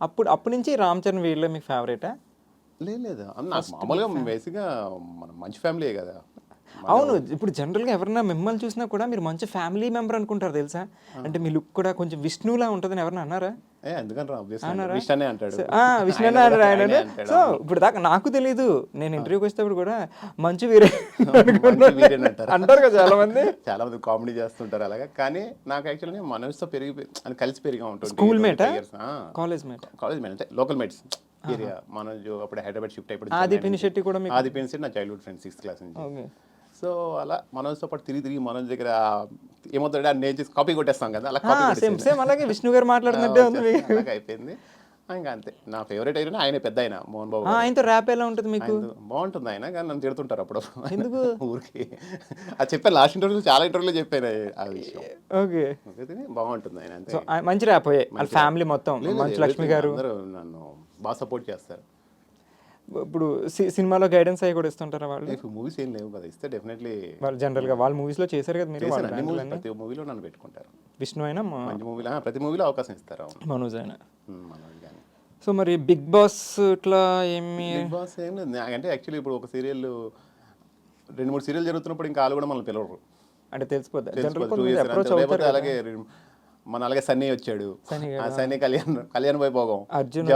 అప్పటి నుంచి రామ్ చరణ్ వీళ్ళే మీకు ఫేవరెటా? లేదు నాకు మామూలుగా బేసిక్గా మనం మంచి ఫ్యామిలీయే కదా. అవును. ఇప్పుడు జనరల్‌గా ఎవరైనా మిమ్మల్ని చూసినా కూడా మీరు మంచి ఫ్యామిలీ మెంబర్ అనుకుంటారు తెలుసా? అంటే మీ లుక్ కూడా కొంచెం విష్ణులా ఉంటదని ఎవరైనా అన్నారా? ఎందుకంటారా అన్నారా? విష్ అనే అంటాడు. విష్ణు ఆయన అన్నాడు కూడా ఆయన. ఆయనే అంటాడు. సో ఇప్పుడు దాకా నాకు తెలీదు. నేను ఇంటర్వ్యూకి వచ్చేటప్పుడు కూడా మంచి వీరే మంచి వీరేని అంటారు. అంటారు కదా చాలా మంది. చాలా మంది కామెడీ చేస్తుంటారు అలాగా. కానీ నాకు యాక్చువల్లీ మనసుతో అని కలిసి పెరిగా ఉంటుంది. స్కూల్ మేటా? College mate? కాలేజ్ మేట్ అంటే లోకల్ మేట్స్ ఏరియా. మనోజ్ అప్పుడు హైదరాబాద్ షిఫ్ట్ అయిపోయి ఆది పినిశెట్టి కూడా మీకు? ఆది పినిశెట్టి నా చైల్డ్హుడ్ ఫ్రెండ్ 6th క్లాస్ నుంచి. సో అలా మనోజ్తో పాటు తిరిగి మనోజ్ దగ్గర ఏమవుతాడు నేను చేసి కాపీ కొట్టేస్తాం కదా, అలా సేమ్ సేమ్ అలాగే విష్ణు గారు మాట్లాడుతున్నట్టే ఉంది. అలాగే అయిపోయింది. ఇంకా అంతే. నా ఫేవరెట్ అయినా ఆయన పెద్ద ఆయన మోహన్ బాబు. ఆయనతో ర్యాప్ ఎలా ఉంటుంది మీకు? బాగుంటుంది ఆయన, కానీ నన్ను తిడుతుంటారు అప్పుడు. ఎందుకు? ఊరికి అది చెప్పాను లాస్ట్ ఇంటర్వ్యూ, చాలా ఇంటర్వ్యూలో చెప్పాను ఆ విషయం. ఓకే, బాగుంటుంది ఆయన అంతే. మంచి ర్యాప్ అయ్యాయి వాళ్ళ ఫ్యామిలీ మొత్తం. మంచి లక్ష్మి గారు అందరూ నన్ను బాగా సపోర్ట్ చేస్తారు. ఇప్పుడు సినిమాలో గైడెన్స్ అయ్యి కూడా ఇస్తుంటారా వాళ్ళు? మూవీస్ ఏం లేవు కదా, ఇస్తే డెఫినెట్లీ. వాళ్ళు జనరల్గా వాళ్ళ మూవీస్లో చేశారు కదా మీరు? ప్రతి మూవీలో నన్ను పెట్టుకుంటారు. విష్ణు అయినా మంచి మూవీలో ప్రతి మూవీలో అవకాశం ఇస్తారు. మనోజ్ అయినా. మనోజ్ కానీ. సో మరి బిగ్ బాస్ ఇట్లా ఏమి? బిగ్ బాస్ ఏం లేదు అంటే యాక్చువల్లీ ఇప్పుడు ఒక సీరియల్ 2-3 సీరియల్ జరుగుతున్నప్పుడు ఇంకా వాళ్ళు కూడా మనల్ని పిలవరు. అంటే తెలిసిపోద్ది. అలాగే మన అలాగే సన్నీ వచ్చాడు, సన్నీ కళ్యాణ్ వైభోగం అర్జున్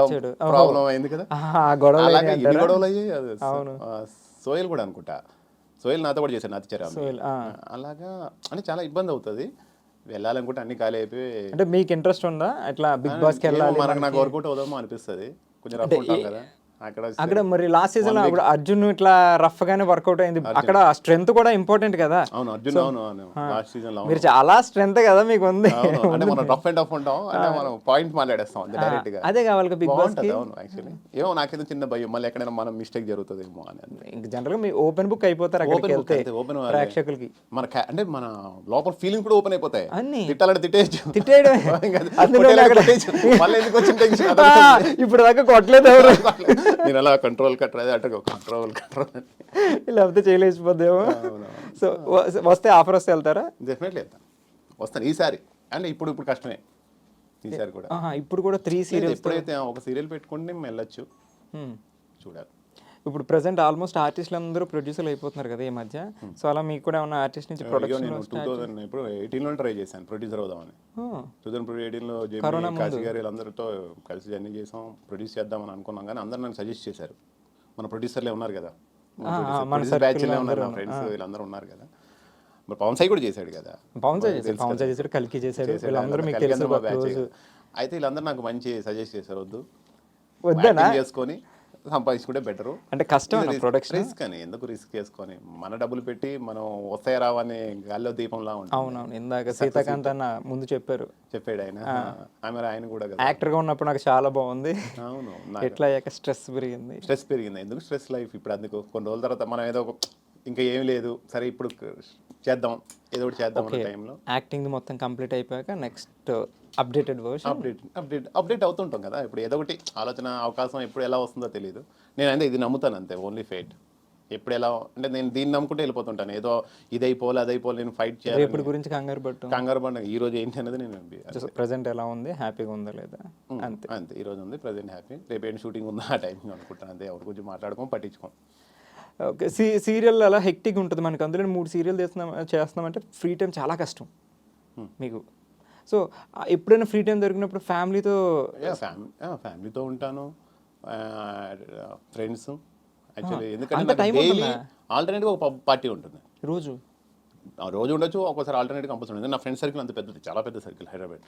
ప్రాబ్లం అయింది కదా, అలాగే ఎన్ని గొడవలు అయ్యాయి. సోయల్ కూడా అనుకుంటా, సోయల్ నాతో కూడా చేశాడు నాతిచారా. అలాగా అంటే చాలా ఇబ్బంది అవుతుంది వెళ్ళాలనుకుంటే అన్ని ఖాళీ అయిపోయి. అంటే మీకు ఇంట్రెస్ట్ ఉందా అట్లా బిగ్ బాస్కి వెళ్ళాలి? నాకు వర్కౌట్ అవుదామో అనిపిస్తుంది, కొంచెం రఫ్ ఉంటాం కదా అక్కడ. మరి లాస్ట్ సీజన్ లో అర్జున్ ఇట్లా రఫ్ గానే వర్కౌట్ అయింది. అక్కడ స్ట్రెంత్ కూడా ఇంపార్టెంట్ కదా. అవును అర్జున్, అవును లాస్ట్ సీజన్ లో మీరు చాలా స్ట్రెంత్ కదా మీకు ఉంది. అంటే మనం రఫ్ అండ్ టఫ్ ఉంటాం, అంటే మనం పాయింట్ మాట్లాడేస్తాం డైరెక్ట్ గా. అదే కావాలి బిగ్ బాస్ కి. అవును యాక్చువల్లీ ఏమో నాకేదో చిన్న భయం, మళ్ళీ ఎక్కడైనా మనం మిస్టేక్ జరుగుతుందేమో అని. ఇంకా జనరల్ గా మీ ఓపెన్ బుక్ అయిపోతారు అక్కడికి వెళ్తే ప్రేక్షకులకి. మన అంటే మన లోపల ఫీలింగ్ కూడా ఓపెన్ అయిపోతాయి. అన్ని తిట్టాలంటే తిట్టేయచ్చు. మళ్ళీ ఎందుకు వచ్చిన టెన్షన్? ఇప్పుడు దాకా కొట్టలేదు ఎవరు. నేను అలా కంట్రోల్ కట్టలేదు అంటే కంట్రోల్ లేకపోతే చేయలేకపోద్దేమో. సో వస్తే ఆఫర్ వస్తే వెళ్తారా? డెఫినెట్లీ వెళ్తాను, వస్తాను ఈసారి. అంటే ఇప్పుడు కష్టమే ఈసారి కూడా. ఇప్పుడు కూడా 3 సీరియల్స్. ఎప్పుడైతే ఒక సీరియల్ పెట్టుకుంటే మేము వెళ్ళొచ్చు, చూడాలి. ఇప్పుడు ప్రెసెంట్ ఆల్మోస్ట్ ఆర్టిస్టులు అందరూ ప్రొడ్యూసర్లు అయిపోతున్నారు కదా ఈ మధ్య. సో అలా మీకు కూడా ఏమన్నా ఆర్టిస్ట్ నుంచి ప్రొడక్షన్? నేను 2018లో ట్రై చేశాను ప్రొడ్యూసర్ అవుదామని. 2018లో కాశీ గారు వీళ్ళందరితో కలిసి జర్నీ చేసాం, ప్రొడ్యూస్ చేద్దామని అనుకున్నాం. కానీ అందరూ నాకు సజెస్ట్ చేశారు, మన ప్రొడ్యూసర్లే ఉన్నారు కదా, బ్యాచ్లే ఉన్నారు, నా ఫ్రెండ్స్ వీళ్ళందరూ ఉన్నారు కదా. మరి పవన్ సాయి కూడా చేశాడు కదా. పవన్ సాయి చేశాడు, కల్కి చేశాడు, వీళ్ళందరూ మీకు తెలుసు. అయితే వీళ్ళందరూ నాకు మంచి సజెస్ట్ చేశారు, వద్దనా చేసుకొని సంపాదించుకుంటే బెటరు. అంటే కష్టం ప్రొడక్షన్, రిస్క్ అని ఎందుకు రిస్క్ చేసుకొని మన డబ్బులు పెట్టి మనం వస్తాయి రావని గాల్లో దీపంలా ఉంటుంది. అవునవును, ఇందాక సీతాకాంత్ అన్న ముందు చెప్పాడు ఆయన. ఆయన కూడా యాక్టర్ గా ఉన్నప్పుడు నాకు చాలా బాగుంది. అవును, ఎట్లా అయ్యాక స్ట్రెస్ పెరిగింది. ఎందుకు స్ట్రెస్ లైఫ్. ఇప్పుడు అందుకు కొన్ని రోజుల తర్వాత మనం ఏదో ఇంకా ఏం లేదు, సరే ఇప్పుడు చేద్దాం ఏదో ఒకటి చేద్దాం అనే టైంలో యాక్టింగ్ మొత్తం కంప్లీట్ అయిపోయాక నెక్స్ట్ అప్డేటెడ్ వర్షన్ అప్డేట్ అవుతుంటాం కదా. ఇప్పుడు ఏదో ఒకటి ఆలోచన అవకాశం ఎప్పుడు ఎలా వస్తుందో తెలియదు. నేను అంటే ఇది నమ్ముతాను అంతే, ఓన్లీ ఫేట్. ఎప్పుడు ఎలా అంటే నేను దీన్ని నమ్ముకుంటే వెళ్ళిపోతుంటాను. ఏదో ఇదైపోలే అదైపోలే నేను ఫైట్ చేయాలి, రేపటి గురించి కంగారు పడ్డా. ఈ రోజు ఏంటి అనేది నేను ప్రెసెంట్ ఎలా ఉంది, హ్యాపీగా ఉందా లేదా అంతే. ఈ రోజు ఉంది ప్రెసెంట్ హ్యాపీ, రేపు ఏంటి షూటింగ్ ఉందా ఆ టైం అనుకుంటాను అంతే. ఎవరి గురించి మాట్లాడుకోం, పట్టించుకోం. ఓకే, సీరియల్ అలా హెక్టిక్ ఉంటుంది మనకు. అందులో 3 సీరియల్ చేస్తున్నామంటే ఫ్రీ టైం చాలా కష్టం మీకు. సో ఎప్పుడైనా ఫ్రీ టైం దొరికినప్పుడు ఫ్యామిలీతో ఉంటాను, ఫ్రెండ్స్ యాక్చువల్లీ. ఎందుకంటే డైలీ ఆల్టర్నేటివ్ ఒక పార్టీ ఉంటుంది. రోజు ఉండొచ్చు, ఒక్కోసారి ఆల్టర్నేటివ్ కంపల్సరీ ఉంటుంది. నా ఫ్రెండ్ సర్కిల్ అంత పెద్దది, చాలా పెద్ద సర్కిల్ హైదరాబాద్.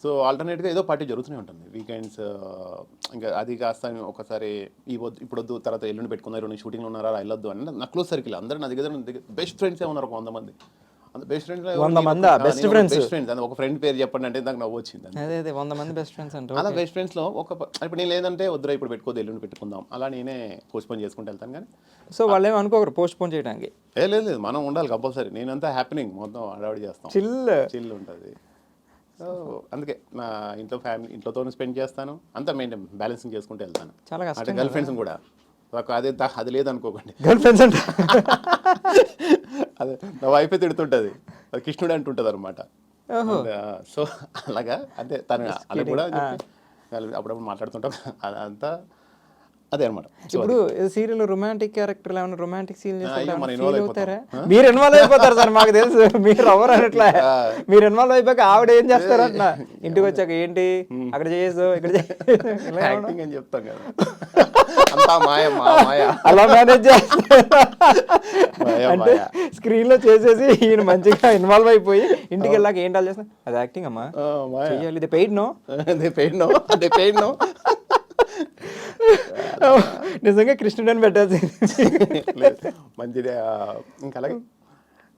సో ఆల్టర్నేట్గా ఏదో పార్టీ జరుగుతూనే ఉంటుంది వీకెండ్స్. ఇంకా అది కాస్త ఒకసారి ఇప్పుడు వద్దు, తర్వాత ఎల్లుండి పెట్టుకున్నారు, 2 షూటింగ్లు ఉన్నారా వెళ్ళొద్దు అని. నా క్లోజ్ సర్కిల్ అందరూ నా దగ్గర బెస్ట్ ఫ్రెండ్సే ఉన్నారు 100 మంది. బెస్ట్ ఫ్రెండ్స్ ఒక ఫ్రెండ్ పేరు చెప్పండి అంటే నాకు నవ్వు వచ్చింది. 100 మంది బెస్ట్ ఫ్రెండ్స్ అంటే అలా బెస్ట్ ఫ్రెండ్స్లో ఇప్పుడు నేను లేదంటే వద్దురా ఇప్పుడు పెట్టుకోదు, ఎల్లుండి పెట్టుకుందాం, అలా నేనే పోస్ట్పోన్ చేసుకుంటూ వెళ్తాను. కానీ సో వాళ్ళు ఏమి అనుకోరు పోస్ట్పోన్ చేయడానికి? లేదు, మనం ఉండాలి కంపల్సరీ. నేనంతా హ్యాపీనింగ్ మొత్తం అడావిడి చేస్తాం, చిల్ ఉంటుంది. సో అందుకే నా ఇంట్లోతో స్పెండ్ చేస్తాను, అంతా మెయింటైన్ బ్యాలెన్సింగ్ చేసుకుంటూ వెళ్తాను. అంటే గర్ల్ ఫ్రెండ్స్ కూడా అది లేదనుకోకండి, గర్ల్ ఫ్రెండ్స్ అంటే అదే నా వైఫ్ తిడుతుంటుంది, అది కృష్ణుడు అంటుంటుంది అనమాట. సో అలాగా అంటే తను అలా కూడా అప్పుడప్పుడు మాట్లాడుతుంటాం అదంతా అదే అనమాట. ఇప్పుడు సీరియల్ రొమాంటిక్ క్యారెక్టర్ ఏమైనా రొమాంటిక్ సీన్ అయ్యో, మనం ఫీల్ involve అవుతారా? మీరు ఇన్వాల్వ్ అయిపోతారు సార్, మాకు తెలుసు మీరు ఎవరు అనట్లా. మీరు ఇన్వాల్వ్ అయిపోయాక ఆవిడ ఏం చేస్తారు అట్లా, ఇంటికి వచ్చాక ఏంటి అక్కడ చేసు ఇక్కడ యాక్టింగ్ అని చెప్తాం కదా, అంతా మాయ మాయ అలా మేనేజ్ చేస్తారు. మాయ అంటే మాయ. స్క్రీన్ లో చేసేసి ఈయన మంచిగా ఇన్వాల్వ్ అయిపోయి ఇంటికి వెళ్ళాక ఏంటి వాళ్ళు చేస్తారు, అది యాక్టింగ్ అమ్మా మాయ. చెయ్యాలి, ఇది paid no. they paid no నిజంగా కృష్ణుడు అని పెట్టాల్సింది. మంచిది. ఇంకా అలాగే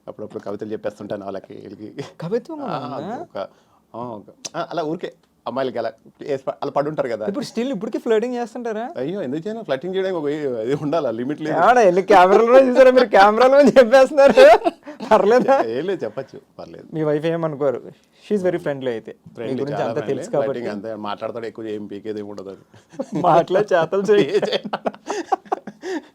అప్పుడప్పుడు కవితలు చెప్పేస్తుంటాను వాళ్ళకి వీళ్ళకి. కవిత్వం అలా ఊరికే అమ్మాయిలకి అలా అలా పడుంటారు కదా. ఇప్పుడు స్టిల్ ఇప్పటికీ ఫ్లర్టింగ్ చేస్తుంటారా? అయ్యో ఎందుకు చేయను, ఫ్లటింగ్ చేయడానికి ఒక ఇది ఉండాలి, లిమిట్ లేదు. ఎన్ని కెమెరాలో చూసారా మీరు, కెమెరాలో చెప్పేస్తున్నారు. పర్లేదా? ఏం లేదు, చెప్పచ్చు, పర్లేదు. మీ వైఫ్ ఏమనుకోరు, షీఈ్ వెరీ ఫ్రెండ్లీ అయితే, మీ గురించి అంతా తెలుసు కాబట్టి. అంతే మాట్లాడతాడు, ఎక్కువ ఏం పీకేది ఏమి ఉండదు, మాటలే చేతలు చేయి.